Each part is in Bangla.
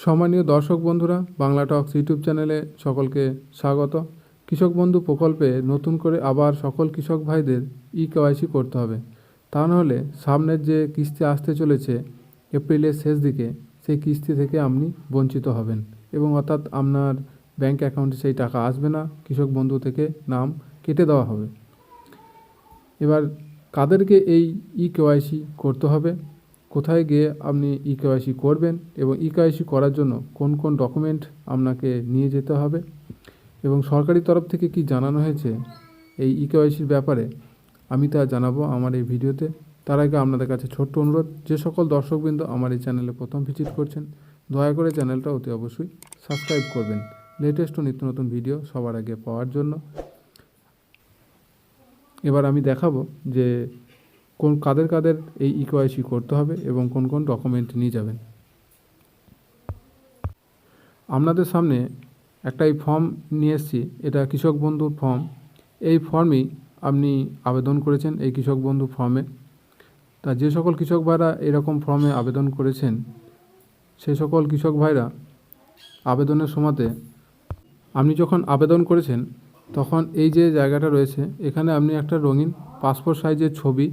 সম্মানীয় দর্শক বন্ধুরা, বাংলা টক্স ইউটিউব চ্যানেলে সকলকে স্বাগত। কৃষক বন্ধু প্রকল্পে নতুন করে আবার সকল কৃষক ভাইদের কেওয়াইসি করতে হবে। তা নাহলে সামনের যে কিস্তি আসতে চলেছে এপ্রিলের শেষ দিকে, সেই কিস্তি থেকে আপনি বঞ্চিত হবেন এবং অর্থাৎ আপনার ব্যাংক অ্যাকাউন্টে সেই টাকা আসবে না, কৃষক বন্ধু থেকে নাম কেটে দেওয়া হবে। এবার কাদেরকে এই কেওয়াইসি করতে হবে, কোথায় গিয়ে আপনি কেওয়াইসি করবেন এবং কেওয়াইসি করার জন্য কোন কোন ডকুমেন্ট আপনাকে নিয়ে যেতে হবে এবং সরকারি তরফ থেকে কি জানানো হয়েছে এই কেওয়াইসির ব্যাপারে, আমি তা জানাবো আমার এই ভিডিওতে। তার আগে আপনাদের কাছে ছোট্ট অনুরোধ, যে সকল দর্শকবৃন্দ আমার এই চ্যানেলে প্রথম ভিজিট করছেন, দয়া করে চ্যানেলটা অতি অবশ্যই সাবস্ক্রাইব করবেন লেটেস্ট ও নিত্য নতুন ভিডিও সবার আগে পাওয়ার জন্য। এবার আমি দেখাবো যে কাদের কাদের এই কেওয়াইসি করতে হবে এবং কোন কোন ডকুমেন্ট নিয়ে যাবেন। আপনাদের সামনে একটা এই ফর্ম নিয়ে এসেছি, এটা কৃষক বন্ধুর ফর্ম। এই ফর্মেই আপনি আবেদন করেছেন এই কৃষক বন্ধু ফর্মে। তা যে সকল কৃষক ভাইরা এরকম ফর্মে আবেদন করেছেন, সেই সকল কৃষক ভাইরা আবেদনের সময়তে আপনি যখন আবেদন করেছেন তখন এই যে জায়গাটা রয়েছে, এখানে আপনি একটা রঙিন পাসপোর্ট সাইজের ছবি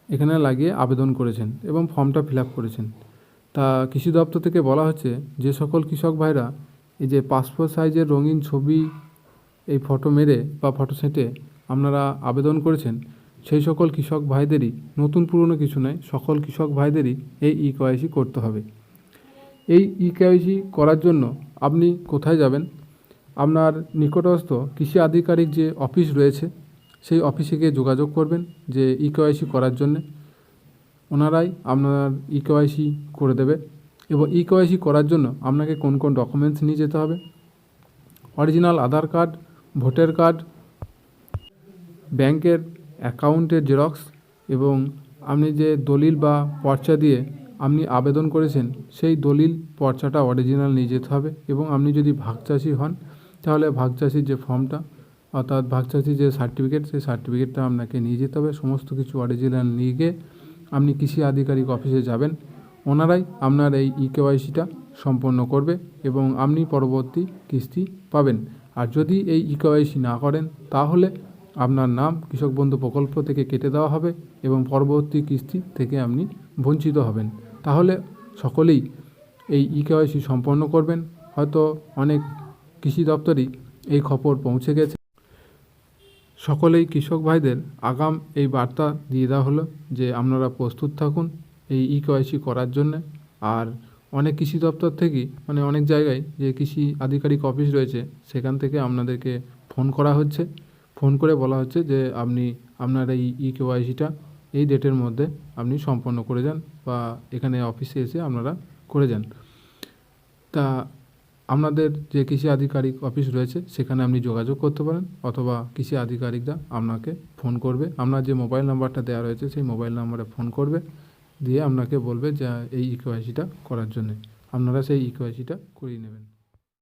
এখানে লাগিয়ে আবেদন করেছেন এবং ফর্মটা ফিল আপ করেছেন। তা কৃষি দপ্তর থেকে বলা হচ্ছে যে সকল কৃষক ভাইরা এই যে পাসপোর্ট সাইজের রঙিন ছবি এই ফটো মেরে বা ফটো সেটে আপনারা আবেদন করেছেন, সেই সকল কৃষক ভাইদেরই, নতুন পুরনো কিছু নয়, সকল কৃষক ভাইদেরই এই কেওয়াইসি করতে হবে। এই কেওয়াইসি করার জন্য আপনি কোথায় যাবেন? আপনার নিকটস্থ কৃষি আধিকারিক যে অফিস রয়েছে সেই অফিসে গিয়ে যোগাযোগ করবেন যে কেওয়াইসি করার জন্যে। ওনারাই আপনার কেওয়াইসি করে দেবে এবং কেওয়াইসি করার জন্য আপনাকে কোন কোন ডকুমেন্টস নিয়ে যেতে হবে: অরিজিনাল আধার কার্ড, ভোটার কার্ড, ব্যাংকের অ্যাকাউন্টের জেরক্স এবং আপনি যে দলিল বা পর্চা দিয়ে আপনি আবেদন করেছেন সেই দলিল পর্চাটা অরিজিনাল নিয়ে যেতে হবে। এবং আপনি যদি ভাগচাষি হন তাহলে ভাগচাষির যে ফর্মটা, অর্থাৎ ভাগচাষির যে সার্টিফিকেট, সেই সার্টিফিকেটটা আপনাকে নিয়ে যেতে হবে। সমস্ত কিছু অরিজিনাল নিয়ে গিয়ে আপনি কৃষি আধিকারিক অফিসে যাবেন, ওনারাই আপনার এই কেওয়াইসিটা সম্পন্ন করবে এবং আপনি পরবর্তী কিস্তি পাবেন। আর যদি এই কেওয়াইসি না করেন তাহলে আপনার নাম কৃষক বন্ধু প্রকল্প থেকে কেটে দেওয়া হবে এবং পরবর্তী কিস্তি থেকে আপনি বঞ্চিত হবেন। তাহলে সকলেই এই কেওয়াইসি সম্পন্ন করবেন। হয়তো অনেক কৃষি দপ্তরই এই খবর পৌঁছে গেছে। সকলেই কৃষক ভাইদের আগাম এই বার্তা দিয়ে দেওয়া হলো যে আপনারা প্রস্তুত থাকুন এই কেওয়াইসি করার জন্যে। আর অনেক কৃষি দপ্তর থেকেই, মানে অনেক জায়গায় যে কৃষি আধিকারিক অফিস রয়েছে সেখান থেকে আপনাদেরকে ফোন করা হচ্ছে, ফোন করে বলা হচ্ছে যে আপনি আপনার এই কেওয়াইসিটা এই ডেটের মধ্যে আপনি সম্পন্ন করে যান বা এখানে অফিসে এসে আপনারা করে যান। তা আপনাদের যে কৃষি আধিকারিক অফিস রয়েছে সেখানে আপনি যোগাযোগ করতে পারেন অথবা কৃষি আধিকারিকরা আপনাকে ফোন করবে। আপনার যে মোবাইল নাম্বারটা দেওয়া রয়েছে সেই মোবাইল নাম্বারে ফোন করবে, দিয়ে আপনাকে বলবে যে এই কেওয়াইসিটা করার জন্যে। আপনারা সেই কেওয়াইসিটা করিয়ে নেবেন।